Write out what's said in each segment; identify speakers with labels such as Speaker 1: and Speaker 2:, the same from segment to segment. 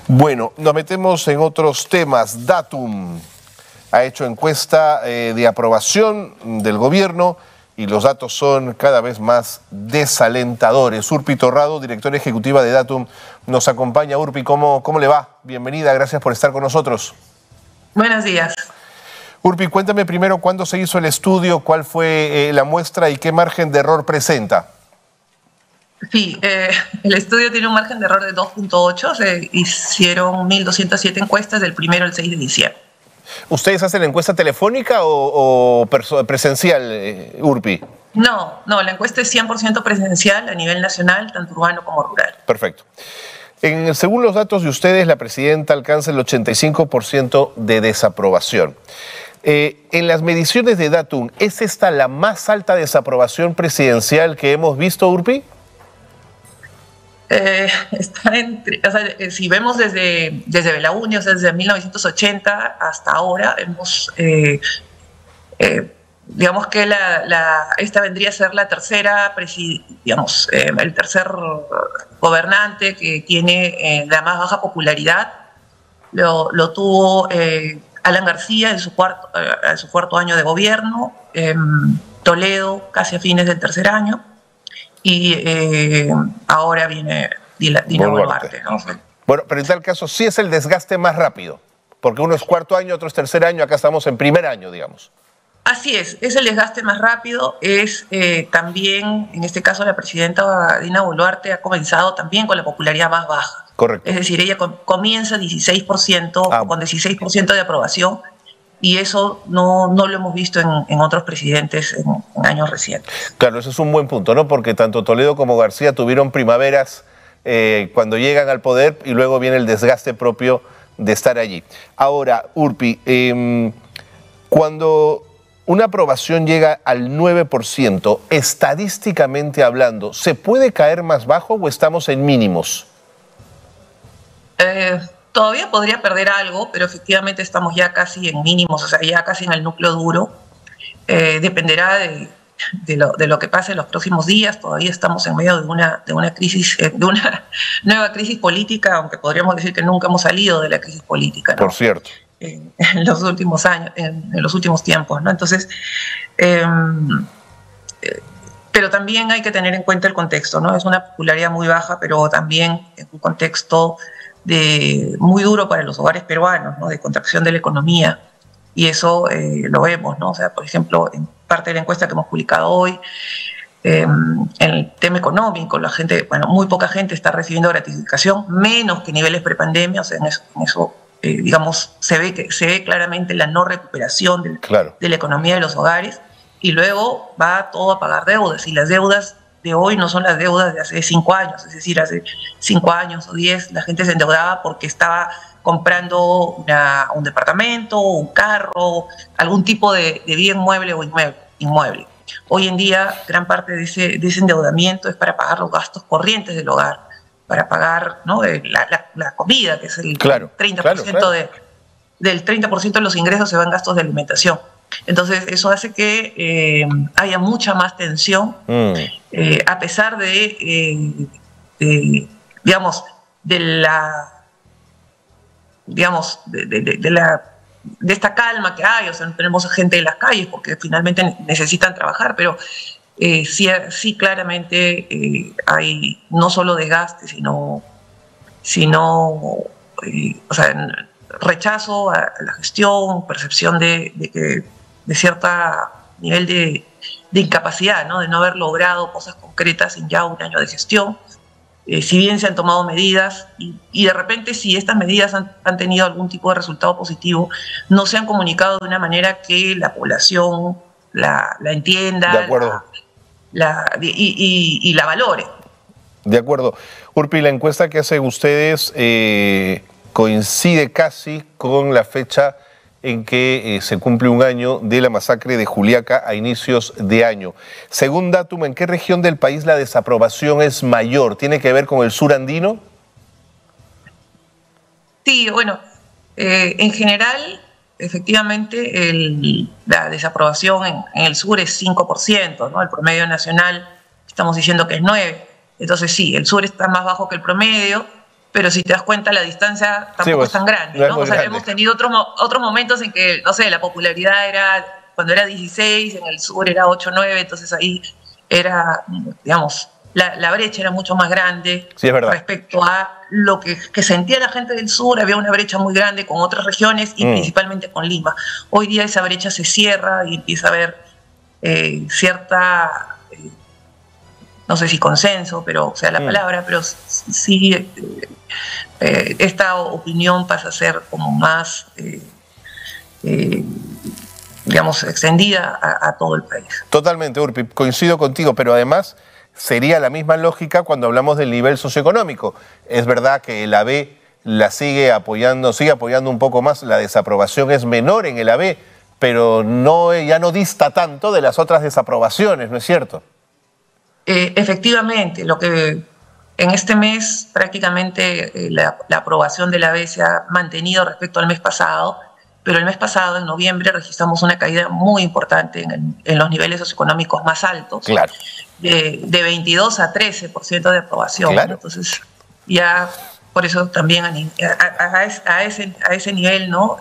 Speaker 1: Bueno, nos metemos en otros temas. Datum ha hecho encuesta de aprobación del gobierno y los datos son cada vez más desalentadores. Urpi Torrado, directora ejecutiva de Datum, nos acompaña. Urpi, ¿cómo le va? Bienvenida, gracias por estar con nosotros.
Speaker 2: Buenos días.
Speaker 1: Urpi, cuéntame primero cuándo se hizo el estudio, cuál fue la muestra y qué margen de error presenta.
Speaker 2: Sí, el estudio tiene un margen de error de 2.8, se hicieron 1.207 encuestas del 1 al 6 de diciembre.
Speaker 1: ¿Ustedes hacen la encuesta telefónica o presencial, Urpi?
Speaker 2: No, la encuesta es 100% presencial a nivel nacional, tanto urbano como rural.
Speaker 1: Perfecto. Según los datos de ustedes, la presidenta alcanza el 85% de desaprobación. En las mediciones de Datum, ¿es esta la más alta desaprobación presidencial que hemos visto, Urpi?
Speaker 2: Está entre, o sea, si vemos desde Belaúnde, o sea, desde 1980 hasta ahora, hemos, digamos que esta vendría a ser la tercera, el tercer gobernante que tiene la más baja popularidad. Lo tuvo Alan García en su cuarto año de gobierno, Toledo casi a fines del tercer año, y ahora viene Dina Boluarte, ¿no?
Speaker 1: Bueno, pero en tal caso sí es el desgaste más rápido, porque uno es cuarto año, otro es tercer año, acá estamos en primer año, digamos.
Speaker 2: Así es el desgaste más rápido, es también, en este caso la presidenta Dina Boluarte ha comenzado también con la popularidad más baja.
Speaker 1: Correcto.
Speaker 2: Es decir, ella comienza 16%, con 16% de aprobación, y eso no lo hemos visto en otros presidentes en años recientes.
Speaker 1: Claro, ese es un buen punto, ¿no? Porque tanto Toledo como García tuvieron primaveras cuando llegan al poder y luego viene el desgaste propio de estar allí. Ahora, Urpi, cuando una aprobación llega al 9%, estadísticamente hablando, ¿se puede caer más bajo o estamos en mínimos?
Speaker 2: Todavía podría perder algo, pero efectivamente estamos ya casi en mínimos, o sea, ya casi en el núcleo duro. Dependerá de lo que pase en los próximos días. Todavía estamos en medio de una crisis, de una nueva crisis política, aunque podríamos decir que nunca hemos salido de la crisis política, ¿no?
Speaker 1: Por cierto.
Speaker 2: En los últimos años, en los últimos tiempos, ¿no? Entonces, pero también hay que tener en cuenta el contexto, ¿no? Es una popularidad muy baja, pero también es un contexto muy duro para los hogares peruanos, ¿no? De contracción de la economía, y eso lo vemos, ¿no? O sea, por ejemplo, en parte de la encuesta que hemos publicado hoy, en el tema económico, muy poca gente está recibiendo gratificación, menos que niveles prepandemia, o sea, en eso digamos, se ve claramente la no recuperación de la economía de los hogares, y luego va todo a pagar deudas, y las deudas de hoy no son las deudas de hace 5 años, es decir, hace 5 años o 10 la gente se endeudaba porque estaba comprando un departamento, un carro, algún tipo de bien mueble o inmueble. Hoy en día gran parte de ese endeudamiento es para pagar los gastos corrientes del hogar, para pagar, ¿no? la comida, que es el 30%, del 30% de los ingresos se van gastos de alimentación. Entonces eso hace que haya mucha más tensión, a pesar de esta calma que hay. O sea, no tenemos gente en las calles porque finalmente necesitan trabajar, pero sí claramente hay no solo desgaste, sino o sea, rechazo a la gestión, percepción de cierta nivel de incapacidad, ¿no? De no haber logrado cosas concretas en ya un año de gestión. Si bien se han tomado medidas y de repente si estas medidas han tenido algún tipo de resultado positivo, no se han comunicado de una manera que la población la entienda,
Speaker 1: de acuerdo,
Speaker 2: y la valore.
Speaker 1: De acuerdo. Urpi, la encuesta que hacen ustedes coincide casi con la fecha en que se cumple un año de la masacre de Juliaca a inicios de año. Según Datum, ¿en qué región del país la desaprobación es mayor? ¿Tiene que ver con el sur andino?
Speaker 2: Sí, bueno, en general, efectivamente, la desaprobación en el sur es 5%, ¿no? El promedio nacional estamos diciendo que es 9%. Entonces sí, el sur está más bajo que el promedio. pero si te das cuenta la distancia tampoco
Speaker 1: Sí, pues,
Speaker 2: es tan grande,
Speaker 1: no es
Speaker 2: ¿no?
Speaker 1: muy
Speaker 2: O sea,
Speaker 1: grande.
Speaker 2: hemos tenido otros momentos en que, no sé, la popularidad era, cuando era 16, en el sur era 8, 9, entonces ahí era, digamos, la brecha era mucho más grande
Speaker 1: Sí, es verdad.
Speaker 2: respecto a lo que sentía la gente del sur. Había una brecha muy grande con otras regiones y principalmente con Lima. Hoy día esa brecha se cierra y empieza a haber cierta, no sé si consenso, pero o sea la palabra, pero sí esta opinión pasa a ser como más, digamos, extendida a todo el país.
Speaker 1: Totalmente, Urpi, coincido contigo, pero además sería la misma lógica cuando hablamos del nivel socioeconómico. Es verdad que el AB la sigue apoyando un poco más, la desaprobación es menor en el AB, pero ya no dista tanto de las otras desaprobaciones, ¿no es cierto?
Speaker 2: Efectivamente, lo que en este mes prácticamente la aprobación de la AB se ha mantenido respecto al mes pasado, pero el mes pasado, en noviembre, registramos una caída muy importante en los niveles socioeconómicos más altos,
Speaker 1: Claro.
Speaker 2: de 22 a 13% de aprobación.
Speaker 1: Claro.
Speaker 2: Entonces, ya por eso también a ese nivel, ¿no?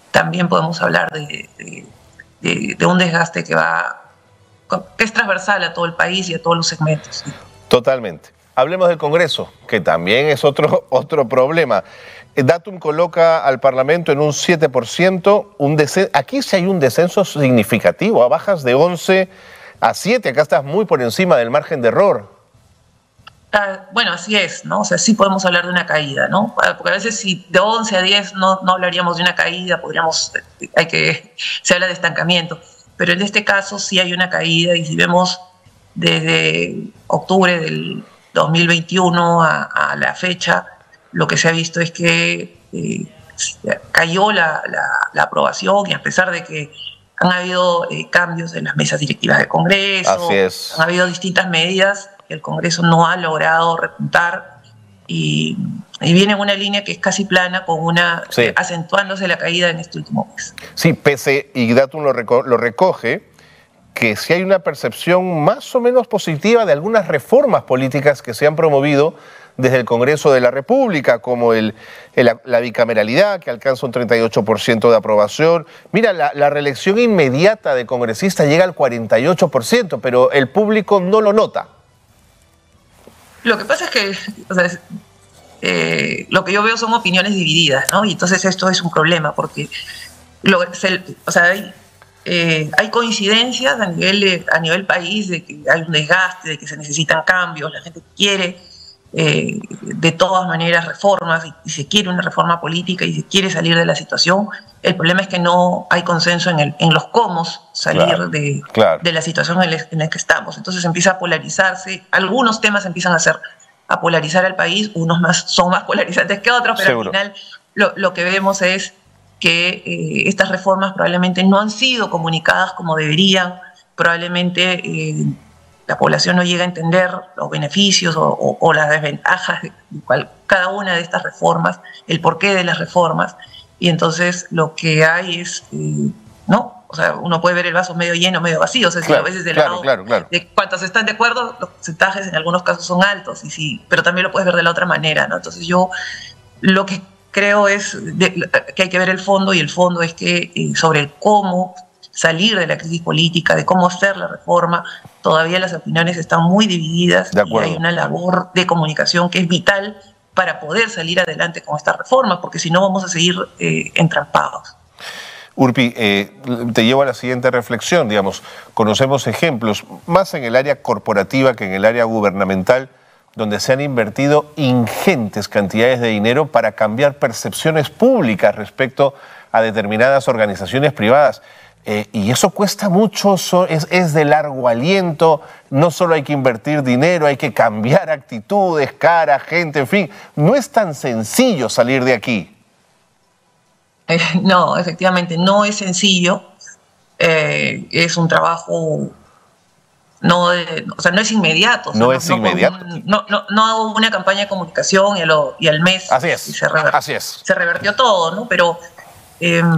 Speaker 2: También podemos hablar de un desgaste que es transversal a todo el país y a todos los segmentos.
Speaker 1: Totalmente. Hablemos del Congreso, que también es otro problema. Datum coloca al Parlamento en un 7%. Aquí sí hay un descenso significativo, a bajas de 11 a 7. Acá estás muy por encima del margen de error.
Speaker 2: Bueno, así es, ¿no? O sea, sí podemos hablar de una caída, ¿no? Porque a veces si de 11 a 10 no hablaríamos de una caída, se habla de estancamiento. Pero en este caso sí hay una caída, y si vemos desde octubre del 2021 a la fecha, lo que se ha visto es que cayó la aprobación, y a pesar de que han habido cambios en las mesas directivas del Congreso,
Speaker 1: Así es.
Speaker 2: han habido distintas medidas, el Congreso no ha logrado repuntar y viene en una línea que es casi plana, con acentuándose la caída en este último mes.
Speaker 1: Sí, y Datum lo recoge, que sí hay una percepción más o menos positiva de algunas reformas políticas que se han promovido desde el Congreso de la República, como la bicameralidad, que alcanza un 38% de aprobación. Mira, la reelección inmediata de congresistas llega al 48%, pero el público no lo nota.
Speaker 2: Lo que pasa es que, o sea, lo que yo veo son opiniones divididas, ¿no? Y entonces esto es un problema, porque hay coincidencias a nivel país de que hay un desgaste, de que se necesitan cambios, la gente quiere de todas maneras reformas, y se quiere una reforma política y se quiere salir de la situación. El problema es que no hay consenso en los cómo salir de la situación en la que estamos. Entonces empieza a polarizarse, algunos temas empiezan a polarizar al país, son más polarizantes que otros, pero
Speaker 1: Seguro.
Speaker 2: al final lo que vemos es que estas reformas probablemente no han sido comunicadas como deberían, probablemente la población no llega a entender los beneficios o las desventajas de cada una de estas reformas, el porqué de las reformas, y entonces lo que hay es, ¿no? O sea, uno puede ver el vaso medio lleno, medio vacío, o sea, si lo ves desde el lado de cuántos están de acuerdo, los porcentajes en algunos casos son altos, pero también lo puedes ver de la otra manera, ¿no? Entonces yo lo que creo es que hay que ver el fondo, y el fondo es que sobre el cómo salir de la crisis política, de cómo hacer la reforma, todavía las opiniones están muy divididas, y hay una labor de comunicación que es vital para poder salir adelante con esta reforma, porque si no vamos a seguir entrampados.
Speaker 1: Urpi, te llevo a la siguiente reflexión, digamos, conocemos ejemplos, más en el área corporativa que en el área gubernamental, donde se han invertido ingentes cantidades de dinero para cambiar percepciones públicas respecto a determinadas organizaciones privadas. Y eso cuesta mucho, es de largo aliento, no solo hay que invertir dinero, hay que cambiar actitudes, cara, gente, en fin, no es tan sencillo salir de aquí.
Speaker 2: No, efectivamente, no es sencillo, es un trabajo, no es inmediato.
Speaker 1: No es inmediato.
Speaker 2: No hubo una campaña de comunicación y al mes
Speaker 1: así es,
Speaker 2: se revertió todo, ¿no? Pero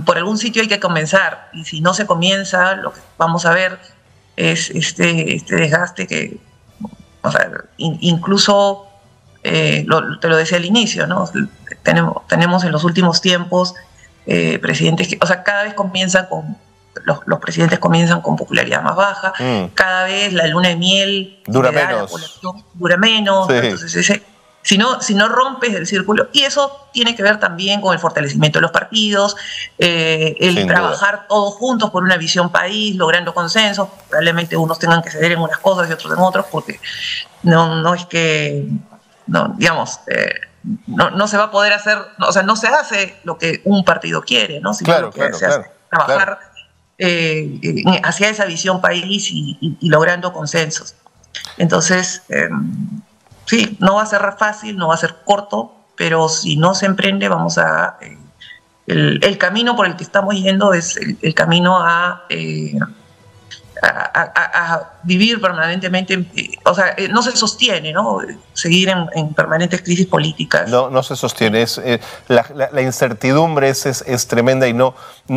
Speaker 2: por algún sitio hay que comenzar, y si no se comienza, lo que vamos a ver es este desgaste que, o sea, incluso te lo decía al inicio, ¿no? Tenemos en los últimos tiempos presidentes que, o sea, cada vez comienzan con, los presidentes comienzan con popularidad más baja, cada vez la luna de miel
Speaker 1: dura
Speaker 2: que da a la
Speaker 1: menos.
Speaker 2: población dura menos,
Speaker 1: Sí.
Speaker 2: entonces si no rompes el círculo, y eso tiene que ver también con el fortalecimiento de los partidos, el
Speaker 1: Sin
Speaker 2: trabajar
Speaker 1: duda.
Speaker 2: todos juntos por una visión país, logrando consensos, probablemente unos tengan que ceder en unas cosas y otros en otras, porque no es que, no, digamos, no se va a poder hacer, o sea, no se hace lo que un partido quiere, ¿no? Sino
Speaker 1: Claro,
Speaker 2: lo que
Speaker 1: claro,
Speaker 2: se hace
Speaker 1: claro,
Speaker 2: es trabajar
Speaker 1: claro.
Speaker 2: hacia esa visión país y logrando consensos. Entonces, sí, no va a ser fácil, no va a ser corto, pero si no se emprende, vamos a... el camino por el que estamos yendo es el camino a vivir permanentemente, o sea, no se sostiene, ¿no? Seguir en permanentes crisis políticas.
Speaker 1: No se sostiene. La incertidumbre es tremenda y no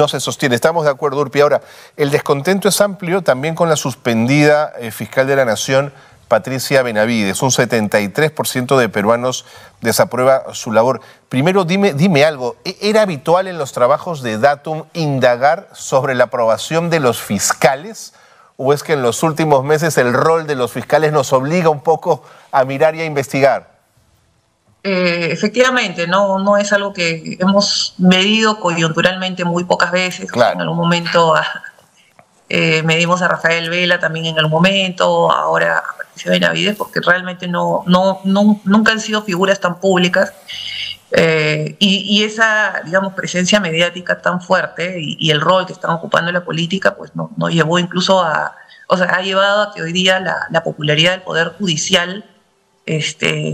Speaker 1: se sostiene. Estamos de acuerdo, Urpi. Ahora, el descontento es amplio también con la suspendida fiscal de la Nación, Patricia Benavides. Un 73% de peruanos desaprueba su labor. Primero, dime algo. ¿Era habitual en los trabajos de Datum indagar sobre la aprobación de los fiscales? ¿O es que en los últimos meses el rol de los fiscales nos obliga un poco a mirar y a investigar?
Speaker 2: Efectivamente, no es algo que hemos medido coyunturalmente muy pocas veces.
Speaker 1: Claro.
Speaker 2: En algún momento medimos a Rafael Vela también en algún momento, ahora a Patricia Benavides, porque realmente nunca han sido figuras tan públicas. Y esa, digamos, presencia mediática tan fuerte y el rol que están ocupando en la política, pues nos llevó incluso ha llevado a que hoy día la popularidad del Poder Judicial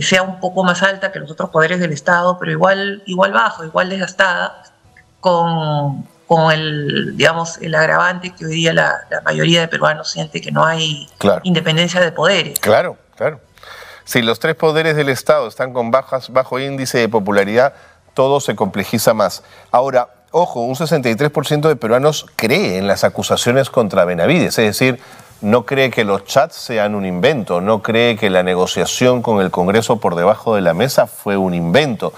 Speaker 2: sea un poco más alta que los otros poderes del Estado, pero igual bajo, igual desgastada, con el, digamos, el agravante que hoy día la mayoría de peruanos siente que no hay independencia de poderes.
Speaker 1: Claro. Si los tres poderes del Estado están con bajo índice de popularidad, todo se complejiza más. Ahora, ojo, un 63% de peruanos cree en las acusaciones contra Benavides, es decir, no cree que los chats sean un invento, no cree que la negociación con el Congreso por debajo de la mesa fue un invento.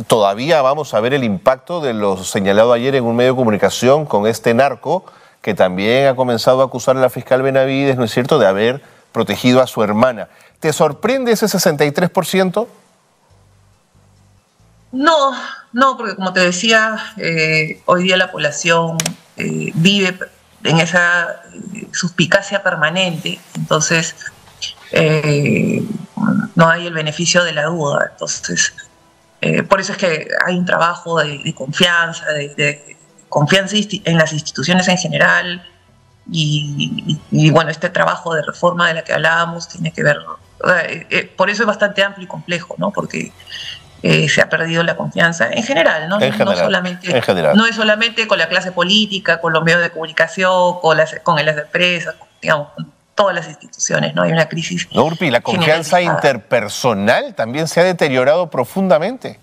Speaker 1: Todavía vamos a ver el impacto de lo señalado ayer en un medio de comunicación con este narco que también ha comenzado a acusar a la fiscal Benavides, ¿no es cierto?, de haber protegido a su hermana. ¿Te sorprende ese 63%?
Speaker 2: No, porque como te decía, hoy día la población vive en esa suspicacia permanente, entonces no hay el beneficio de la duda. Entonces, por eso es que hay un trabajo de confianza, de confianza en las instituciones en general, y bueno, este trabajo de reforma de la que hablábamos tiene que ver, por eso es bastante amplio y complejo, ¿no? Porque se ha perdido la confianza en general, ¿no? No es solamente con la clase política, con los medios de comunicación, con las empresas, digamos, con todas las instituciones, ¿no? Hay una crisis.
Speaker 1: No, Urpi, la confianza interpersonal también se ha deteriorado profundamente.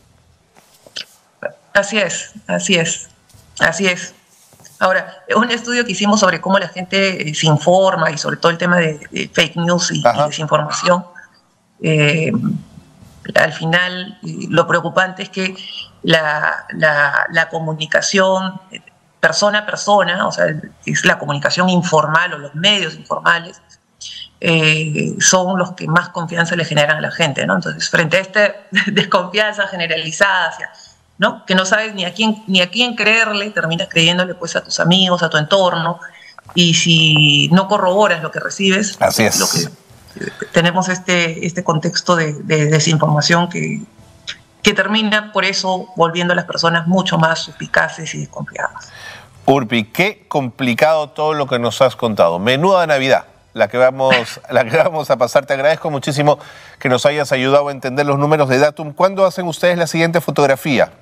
Speaker 2: Así es. Ahora, un estudio que hicimos sobre cómo la gente se informa y sobre todo el tema de fake news y desinformación, al final lo preocupante es que la comunicación persona a persona, o sea, es la comunicación informal o los medios informales, son los que más confianza le generan a la gente, ¿no? Entonces, frente a esta desconfianza generalizada hacia, ¿no?, que no sabes ni a quién creerle, terminas creyéndole pues a tus amigos, a tu entorno, y si no corroboras lo que recibes,
Speaker 1: así es.
Speaker 2: Lo que tenemos este contexto de desinformación que termina por eso volviendo a las personas mucho más suspicaces y desconfiadas.
Speaker 1: Urpi, qué complicado todo lo que nos has contado. Menuda Navidad la que vamos a pasar. Te agradezco muchísimo que nos hayas ayudado a entender los números de Datum. ¿Cuándo hacen ustedes la siguiente fotografía?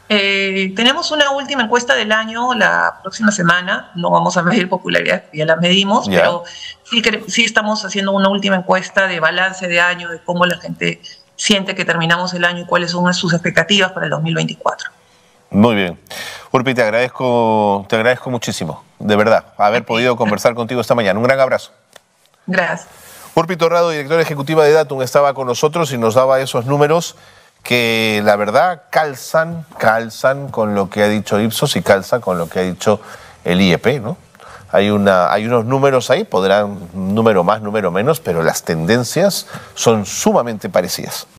Speaker 2: Tenemos una última encuesta del año la próxima semana. No vamos a medir popularidad, ya la medimos, pero sí estamos haciendo una última encuesta de balance de año, de cómo la gente siente que terminamos el año y cuáles son sus expectativas para el 2024.
Speaker 1: Muy bien. Urpi, te agradezco muchísimo, de verdad, haber podido conversar contigo esta mañana. Un gran abrazo.
Speaker 2: Gracias.
Speaker 1: Urpi Torrado, directora ejecutiva de Datum, estaba con nosotros y nos daba esos números que la verdad calzan con lo que ha dicho Ipsos y calzan con lo que ha dicho el IEP, ¿no? Hay unos números ahí, podrán número más, número menos, pero las tendencias son sumamente parecidas.